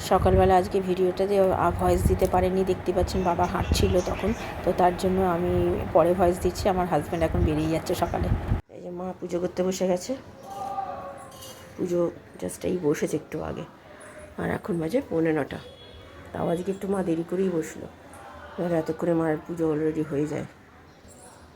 সকালবেলা আজকে ভিডিওটাতে ভয়েস দিতে পারেনি, দেখতে পাচ্ছেন বাবা হাঁটছিল তখন, তো তার জন্য আমি পরে ভয়েস দিচ্ছি। আমার হাজব্যান্ড এখন বেরিয়ে যাচ্ছে সকালে। এই যে মা পুজো করতে বসে গেছে, পুজো জাস্ট এই বসেছে একটু আগে, আর এখন বাজে 9:45। তাও আজকে একটু মা দেরি করেই বসলো, এবার এত করে মার পুজো অলরেডি হয়ে যায়।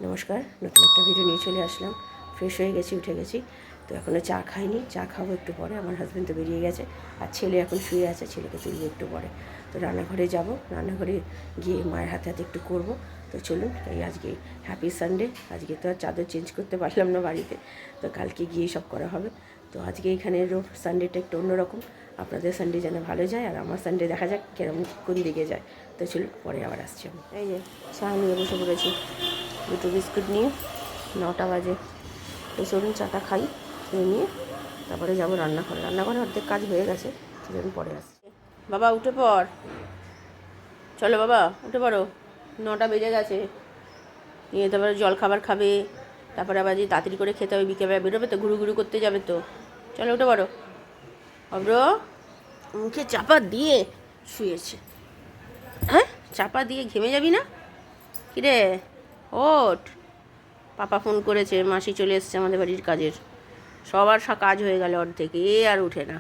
নমস্কার, নতুন একটা ভিডিও নিয়ে চলে আসলাম। ফ্রেশ হয়ে গেছি, উঠে গেছি, তো এখনও চা খাইনি, চা খাবো একটু পরে। আমার হাজব্যান্ড তো বেরিয়ে গেছে, আর ছেলে এখন শুয়ে আছে, ছেলেকে তুলবো একটু পরে। তো রান্নাঘরে যাব, রান্নাঘরে গিয়ে মায়ের হাতে হাতে একটু করব। তো চলুন, এই আজকে হ্যাপি সানডে। আজকে তো আর চাদর চেঞ্জ করতে পারলাম না বাড়িতে, তো কালকে গিয়ে সব করা হবে। তো আজকে এখানে সানডেটা একটু অন্যরকম। আপনাদের সানডে যেন ভালো যায়, আর আমার সানডে দেখা যাক কেরম কোন দিকে যায়। তো চলুন, পরে আবার আসছি আমি। এই যে চা নিয়ে বসে পড়েছি, দুটো বিস্কুট নিয়ে, 9টা বাজে। তো চলুন চাটা খাই, খেয়ে নিয়ে তারপরে যাবো রান্নাঘরে। রান্নাঘরে অর্ধেক কাজ হয়ে গেছে, সেজন্য পরে আসছি। বাবা উঠে পড়, চলো বাবা উঠে পড়ো, 9টা বেজে গেছে। নিয়ে তারপরে জল খাবার খাবে, তারপরে আবার যে তাড়াতাড়ি করে খেতে হবে, বিকেলবেলা বেরোবে তো, ঘুরু ঘুরু করতে যাবে তো। চলো উঠে পড়ো। অব্র মুখে চাপা দিয়ে শুয়েছে। হ্যাঁ, চাপা দিয়ে ঘেমে যাবি না? কিরে ওঠ, পাপা ফোন করেছে, মাসি চলে এসছে আমাদের বাড়ির কাজের। সবার কাজ হয়ে গেল অর্ধেক, আর উঠে না।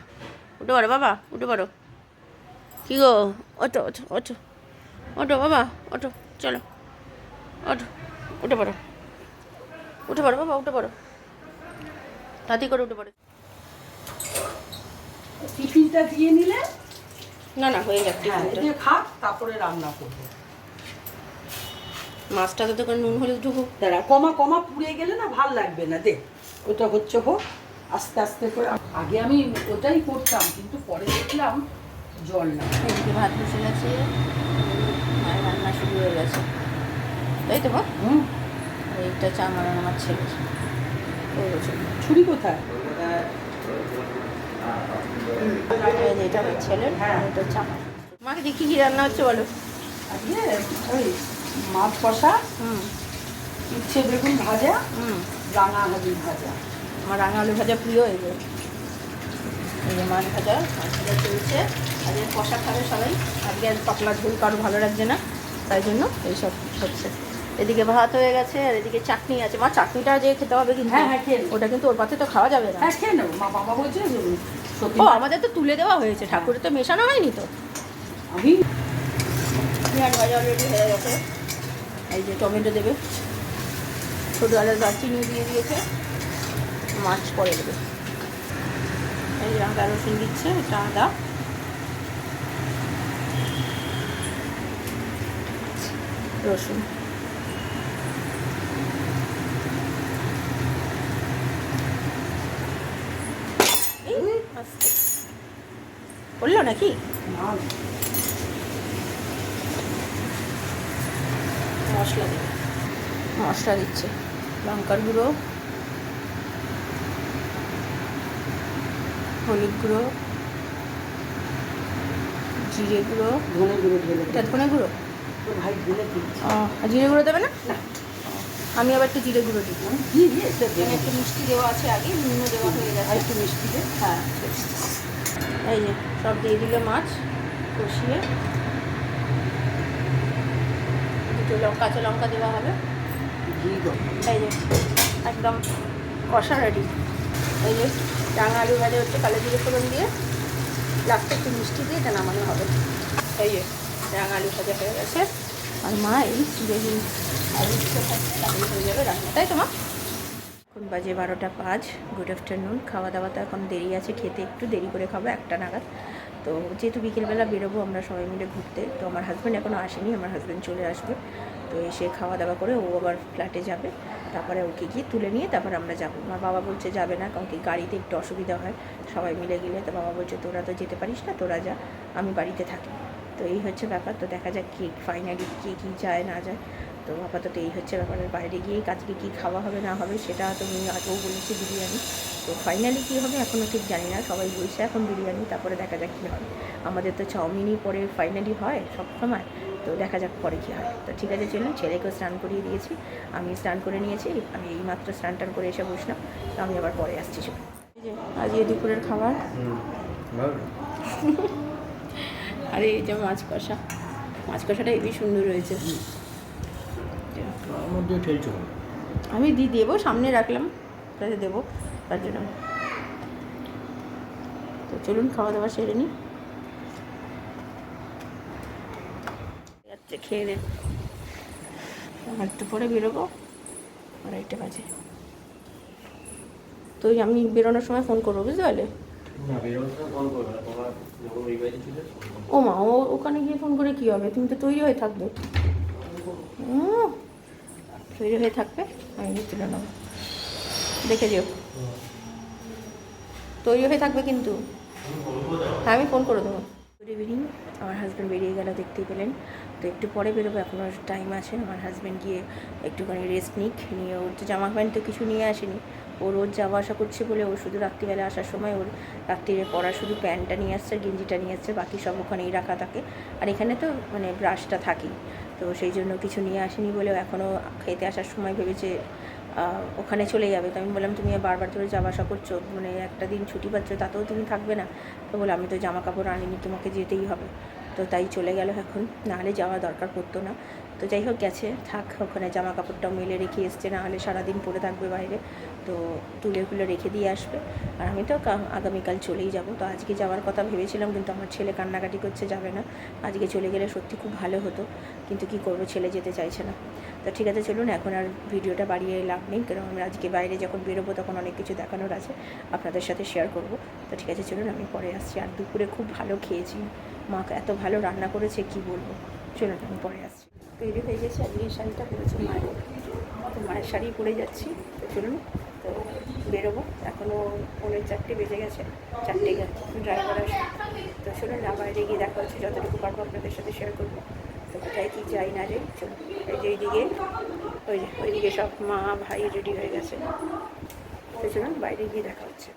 উঠে পড়ো বাবা, উঠে পড়ো। কী গো, ওঠো ওঠো ওঠো, ওঠো বাবা ওঠো, চলো ওঠো, উঠে পড়ো, উঠে পড়ো বাবা, উঠে পড়ো, তাড়াতাড়ি করে উঠে পড়ো। টিফিনটা দিয়ে নিলে না না, হয়ে যাচ্ছে, খাক, তারপরে রান্না করবো। মাছটা তো তোকে নুন হলে ঢুকুক। দাঁড়া, কমা কমা পুড়ে গেলে না ভাল লাগবে না। দেখ ওটা হচ্ছে হোক, আস্তে আস্তে করে। আগে আমি ওটাই করতাম, কিন্তু পরে দেখলাম জল না। এদিকে ভাত বসে গেছে, মায়ের রান্না শুরু হয়ে গেছে, তাই তো মা? এইটা চা মারানো আমার ছেলে। ছুরি কোথায়? এটা আমার ছেলের, হ্যাঁ এটা চা। মাকে দেখি কী রান্না হচ্ছে বলো। আজকে ওই মাছ কষা, উচ্ছে বেগুন ভাজা, রাঙা আলু ভাজা। আমার রাঙা আলু ভাজা প্রিয়। এই যে মাছ ভাজা, মাছ ভাজা চলছে। আজকে কষা খাবে সবাই, আজকে আর পাতলা ঝোল কারো ভালো লাগছে না, তাই জন্য এইসব হচ্ছে। এদিকে ভাত হয়ে গেছে, আর এদিকে চাটনি আছে। মা চাটনিটা যে খেতে হবে কিন্তু, হ্যাঁ হ্যাঁ খেয়ে ওটা কিন্তু ওর পাতে তো খাওয়া যাবে না। হ্যাঁ খেয়ে নেবো, মা বাবা বলছে। ও আমাদের তো তুলে দেওয়া হয়েছে, ঠাকুরের তো মেশানো হয়নি তো। আমি পেঁয়াজ ভাজা অলরেডি হয়ে গেছে। এই যে টমেটো দেবে, ছোটো আদা দারচিনি দিয়ে দিয়েছে, মাছ পরে দেবে। এই যে আদা রসুন দিচ্ছে, এটা আদা, রসুন। আস্তে বললো নাকি? মশলা দেবে, মশলা দিচ্ছে, লঙ্কার গুঁড়ো, হলুদ গুঁড়ো, জিরে গুঁড়ো, ধনে গুঁড়ো ঢেলে। এটা ধনে গুঁড়ো? ভাই ঢেলে দিচ্ছি। আর জিরে গুঁড়ো দেবে না? আমি আবার একটু জিরে গুঁড়ো দিই। এখানে একটু মিষ্টি দেওয়া আছে, আগে নুনও দেওয়া হয়ে গেছে। একটু মিষ্টি দে। হ্যাঁ, এই যে সব দিয়ে দিলে মাছ কষিয়ে, দুটো কাঁচা লঙ্কা দেওয়া হবে। এই যে একদম কষা রেডি। এই যে রাঙা আলু ভাজা হচ্ছে, কালো জিরে ফোড়ন দিয়ে, লাস্টে একটু মিষ্টি দিয়ে এটা নামানো হবে। এই যে রাঙা আলু ভাজা হয়ে গেছে, আর মা এই বেগুন আলু তাহলে হয়ে যাবে রান্না, তাই তো মা? এখন বাজে 12টা 5। Good afternoon. খাওয়া দাওয়া তো এখন দেরি আছে, খেতে একটু দেরি করে খাবো, 1টা নাগাদ। তো যেহেতু বিকেলবেলা বেরোবো আমরা সবাই মিলে ঘুরতে, তো আমার হাজব্যান্ড এখনও আসেনি, আমার হাজব্যান্ড চলে আসবে। তো এসে খাওয়া দাওয়া করে ও আবার ফ্ল্যাটে যাবে, তারপরে ওকে গিয়ে তুলে নিয়ে তারপর আমরা যাবো। আমার বাবা বলছে যাবে না, কারণ কি গাড়িতে একটু অসুবিধা হয় সবাই মিলে গেলে। তো বাবা বলছে তোরা তো যেতে পারিস না, তোরা যা, আমি বাড়িতে থাকি। তো এই হচ্ছে ব্যাপার। তো দেখা যাক কি ফাইনালি কে কী যায় না যায়। তো আপাতত এই হচ্ছে ব্যাপারের। বাইরে গিয়ে আজকে কী খাওয়া হবে না হবে সেটা তো আমি আগেও বলেছি, বিরিয়ানি। তো ফাইনালি কী হবে এখনও ঠিক জানি না, সবাই বলছে এখন বিরিয়ানি, তারপরে দেখা যাক কী হয়। আমাদের তো চাউমিনই পরে ফাইনালি হয় সব সময়, তো দেখা যাক পরে কী হয়। তো ঠিক আছে চলুন, ছেলেকেও স্নান করিয়ে দিয়েছি, আমি স্নান করে নিয়েছি, আমি এইমাত্র স্নান টান করে এসে বসলাম। তো আমি আবার পরে আসছি। এই যে আজকে দুপুরের খাবার আর এই যে মাছ কষাটা হেবি সুন্দর হয়েছে। আমি দেবো, সামনে রাখলাম তাতে দেবো, তার জন্য। তো চলুন খাওয়া দাওয়া সেরে নিই। যাচ্ছে খেয়ে দে, একটু পরে বেরোবো, 2:30 বাজে। তো আমি বেরোনোর সময় ফোন করবো, বুঝতে পারলে? ও মা, ওখানে গিয়ে ফোন করে কী হবে? তুমি তো তৈরি হয়ে থাকবে, তৈরি হয়ে থাকবে, আমি তুলে নেবো, দেখে যেও, তৈরি হয়ে থাকবে কিন্তু। হ্যাঁ, আমি ফোন করে দেবো। Good evening. আমার হাজব্যান্ড বেরিয়ে গেল, দেখতেই পেলেন। তো একটু পরে বেরোবো, এখন আর টাইম আছে। আমার হাজব্যান্ড গিয়ে একটুখানি রেস্ট নিয়ে, ওর তো জামা প্যান্ট তো কিছু নিয়ে আসেনি। ও রোজ যাওয়া আসা করছে বলে ও শুধু রাত্রিবেলা আসার সময় ওর রাত্রিরে পরা শুধু প্যান্টটা নিয়ে আসছে, গেঞ্জিটা নিয়ে আসছে, বাকি সব ওখানেই রাখা থাকে। আর এখানে তো মানে ব্রাশটা থাকেই, তো সেই জন্য কিছু নিয়ে আসেনি বলেও এখনও খেতে আসার সময় ভেবেছে ওখানে চলে যাবে। তো আমি বললাম, তুমি বারবার ধরে যাওয়া আসা করছো, মানে একটা দিন ছুটি পাচ্ছ, তাতেও তুমি থাকবে না? তো বলে, আমি তো জামা কাপড় আনিনি, তোমাকে যেতেই হবে। তো তাই চলে গেল এখন, নাহলে যাওয়া দরকার পড়তো না। তো যাই হোক, গেছে, থাক, ওখানে জামা কাপড়টাও মেলে রেখে এসছে, নাহলে সারাদিন পরে থাকবে বাইরে। তো তুলে রেখে দিয়ে আসবে। আর আমি তো আগামীকাল চলেই যাব। তো আজকে যাওয়ার কথা ভেবেছিলাম, কিন্তু আমার ছেলে কান্নাকাটি করছে, যাবে না। আজকে চলে গেলে সত্যি খুব ভালো হতো, কিন্তু কি করব, ছেলে যেতে চাইছে না। তো ঠিক আছে, চলুন, এখন আর ভিডিওটা বাড়িয়ে লাভ নেই, কারণ আমরা আজকে বাইরে যখন বেরোবো তখন অনেক কিছু দেখানোর আছে, আপনাদের সাথে শেয়ার করব। তো ঠিক আছে, চলুন, আমি পরে আসছি। আর দুপুরে খুব ভালো খেয়েছি, মা এত ভালো রান্না করেছে কি বলবো। চলুন, আমি পরে আসছি। তৈরি হয়ে গেছে, আজকে এই শাড়িটা পরেছে মায়ের, তো মায়ের শাড়ি পরে যাচ্ছি। তো চলুন, তো বেরোবো, এখনও 3:45 বেজে গেছে, 4টে ড্রাইভার আসে। তো চলুন, না বাইরে গিয়ে দেখা হচ্ছে, যতটুকু পারবো আপনাদের সাথে শেয়ার করবো। তো কোথায় কি যাই না যাই, চলুন। এই যে ওইদিকে সব মা ভাই রেডি হয়ে গেছে। তো চলুন, বাইরে গিয়ে দেখা হচ্ছে।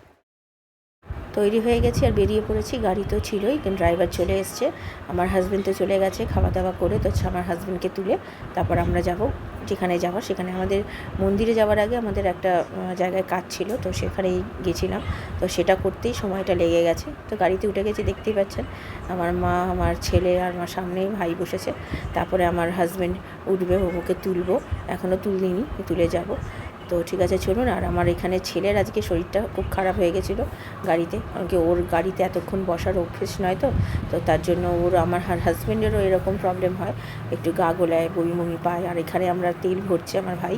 তৈরি হয়ে গেছি আর বেরিয়ে পড়েছি। গাড়ি তো ছিলই, কিন্তু ড্রাইভার চলে এসছে। আমার হাজব্যান্ড তো চলে গেছে খাওয়া দাওয়া করে। তো আমার হাজব্যান্ডকে তুলে তারপর আমরা যাব যেখানে যাওয়ার। সেখানে আমাদের মন্দিরে যাওয়ার আগে আমাদের একটা জায়গায় কাজ ছিল, তো সেখানেই গেছিলাম। তো সেটা করতেই সময়টা লেগে গেছে। তো গাড়িতে উঠে গেছি, দেখতেই পাচ্ছেন। আমার মা, আমার ছেলে আর আমার সামনেই ভাই বসেছে। তারপরে আমার হাজব্যান্ড উঠবে, ওকে তুলবো, এখনও তুলিনি, তুলে যাব। তো ঠিক আছে, চলুন। আর আমার এখানে ছেলের আজকে শরীরটা খুব খারাপ হয়ে গেছিলো গাড়িতে, কারণ কি ওর গাড়িতে এতক্ষণ বসার অভ্যেস নয়। তো তার জন্য আমার হাজব্যান্ডেরও এরকম প্রবলেম হয়, একটু গা গোলায়, বমি পায়। আর এখানে আমরা তেল ভরছি, আমার ভাই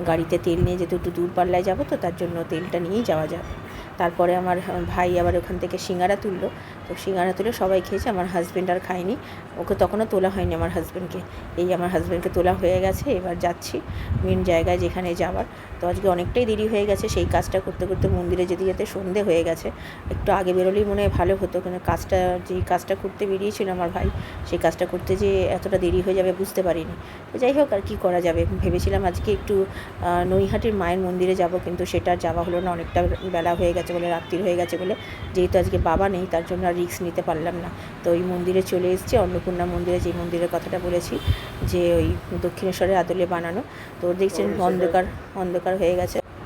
গাড়িতে তেল নিয়ে যেতে একটু দূরপাল্লায় যাবো, তো তার জন্য তেলটা নিয়েই যাওয়া যাবে। তারপরে আমার ভাই আবার ওখান থেকে সিঙ্গারা তুললো, তো সিঙ্গারা তুলে সবাই খেয়েছে, আমার হাজব্যান্ড আর খায়নি, ওকে তখনও তোলা হয়নি আমার হাজব্যান্ডকে। এই আমার হাজব্যান্ডকে তোলা হয়ে গেছে, এবার যাচ্ছি মেন জায়গায় যেখানে যাওয়ার। তো আজকে অনেকটাই দেরি হয়ে গেছে, সেই কাজটা করতে করতে মন্দিরে যেতে সন্ধে হয়ে গেছে। একটু আগে বেরোলেই মনে হয় ভালো হতো, কিন্তু যেই কাজটা করতে বেরিয়েছিল আমার ভাই, সেই কাজটা করতে যে এতটা দেরি হয়ে যাবে বুঝতে পারিনি। তো যাই হোক, আর কী করা যাবে, ভেবেছিলাম আজকে একটু নৈহাটির মায়ের মন্দিরে যাব, কিন্তু সেটা যাওয়া হলো না, অনেকটা বেলা হয়ে গেছে বলে, রাত্রির হয়ে গেছে বলে। যেহেতু আজকে বাবা নেই, তার জন্য আর রিস্ক নিতে পারলাম না। তো ওই মন্দিরে চলে এসেছি, অন্নপূর্ণা মন্দিরে, যে মন্দিরের কথাটা বলেছি, যে ওই দক্ষিণেশ্বরের আদলে বানানো। তো দেখছেন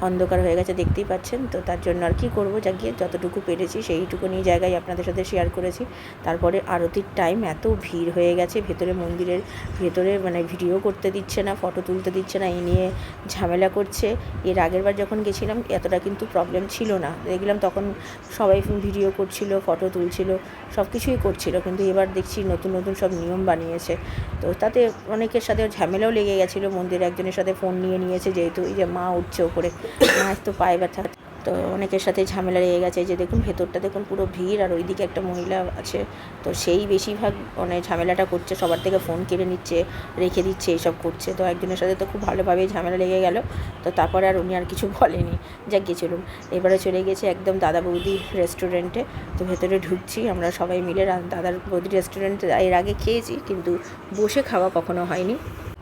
অন্ধকার হয়ে গেছে, দেখতেই পাচ্ছেন। তো তার জন্য আর কি করবো, যা গিয়ে যতটুকু পেরেছি সেইটুকুনি জায়গায় আপনাদের সাথে শেয়ার করেছি। তারপরে আরতির টাইম, এত ভিড় হয়ে গেছে মন্দিরের ভেতরে, মানে ভিডিও করতে দিচ্ছে না, ফটো তুলতে দিচ্ছে না, এই নিয়ে ঝামেলা করছে। এর আগের বার যখন গেছিলাম এতটা কিন্তু প্রবলেম ছিল না, দেখলাম তখন সবাই ভিডিও করছিল, ফটো তুলছিল, সব কিছুই করছিল। কিন্তু এবার দেখছি নতুন সব নিয়ম বানিয়েছে। তো তাতে অনেকের সাথে ঝামেলাও লেগে গেছিলো। মন্দিরে একজনের সাথে ফোন নিয়েছে, যেহেতু এই যে মা উঠছে ওপরে, মায়ের তো পায়ে ব্যথা, তো অনেকের সাথে ঝামেলা লেগে গেছে। যে দেখুন ভেতরটা দেখুন পুরো ভিড়, আর ওইদিকে একটা মহিলা আছে, তো সেই বেশিরভাগ মানে ঝামেলাটা করছে, সবার থেকে ফোন কেড়ে নিচ্ছে, রেখে দিচ্ছে, এইসব করছে। তো একজনের সাথে তো খুব ভালোভাবেই ঝামেলা লেগে গেল। তো তারপরে আর উনি আর কিছু বলেনি, যা গেছিলাম। এবারে চলে গেছে একদম দাদা বৌদি রেস্টুরেন্টে। তো ভেতরে ঢুকছি আমরা সবাই মিলে। দাদার বৌদি রেস্টুরেন্টে এর আগে খেয়েছি, কিন্তু বসে খাওয়া কখনো হয়নি।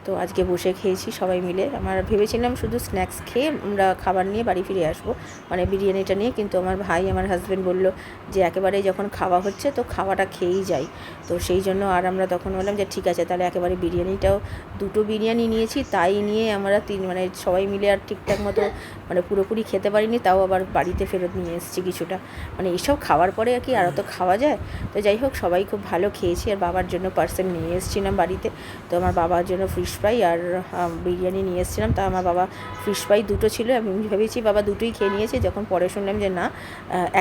তো আজকে বসে খেয়েছি সবাই মিলে। আমার ভেবেছিলাম শুধু স্ন্যাক্স খেয়ে আমরা খাবার নিয়ে বাড়ি ফিরে আসবো, মানে বিরিয়ানিটা নিয়ে, কিন্তু আমার ভাই আমার হাজব্যান্ড বলল যে একেবারে যখন খাওয়া হচ্ছে তো খাওয়াটা খেয়েই যাই। তো সেই জন্য আর আমরা তখন বললাম যে ঠিক আছে তাহলে একেবারে বিরিয়ানিটাও, 2টো বিরিয়ানি নিয়েছি, তাই নিয়ে আমরা মানে সবাই মিলে আর ঠিকঠাক মতো মানে পুরোপুরি খেতে পারিনি, তাও আবার বাড়িতে ফেরত নিয়ে এসেছি কিছুটা। মানে এইসব খাওয়ার পরে আর কি আরও তো খাওয়া যায়। তো যাই হোক সবাই খুব ভালো খেয়েছি। আর বাবার জন্য পার্সেল নিয়ে এসেছিলাম বাড়িতে, তো আমার বাবার জন্য ফিশ ফ্রাই আর বিরিয়ানি নিয়ে এসেছিলাম। তা আমার বাবা ফিশ ফ্রাই 2টো ছিল, আমি ভেবেছি বাবা 2টোই খেয়ে নিয়েছে, যখন পরে শুনলাম যে না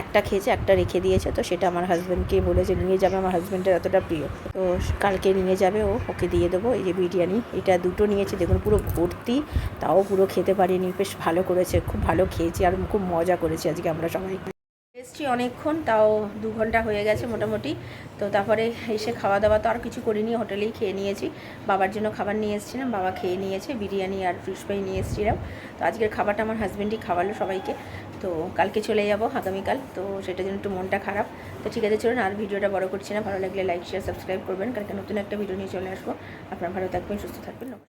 একটা খেয়েছে, একটা রেখে দিয়েছে। তো সেটা আমার হাজব্যান্ডকে বলেছে নিয়ে যাবে, আমার হাজব্যান্ডের এতটা প্রিয়, তো কালকে নিয়ে যাবে, ওকে দিয়ে দেবো। এই যে বিরিয়ানি এটা 2টো নিয়েছি, দেখুন পুরো ভর্তি, তাও পুরো খেতে পারিনি, বেশ ভালো করেছে, খুব ভালো খেয়েছি আর খুব মজা করেছি আজকে আমরা সবাই। এসছি অনেকক্ষণ, তাও 2 ঘন্টা হয়ে গেছে মোটামুটি। তো তারপরে এসে খাওয়া দাওয়া তো আর কিছু করিনি, হোটেলেই খেয়ে নিয়েছি। বাবার জন্য খাবার নিয়ে এসেছিলাম, বাবা খেয়ে নিয়েছে, বিরিয়ানি আর ফিশ ফ্রাই নিয়ে এসেছিলাম। তো আজকের খাবারটা আমার হাজব্যান্ডই খাওয়ালো সবাইকে। তো কালকে চলে যাব আগামীকাল, তো সেটার জন্য একটু মনটা খারাপ। তো ঠিক আছে চলুন, আর ভিডিওটা বড় করছি না, ভালো লাগলে লাইক শেয়ার সাবস্ক্রাইব করবেন, কালকে নতুন একটা ভিডিও নিয়ে চলে আসবো। আপনারা ভালো থাকবেন, সুস্থ থাকবেন।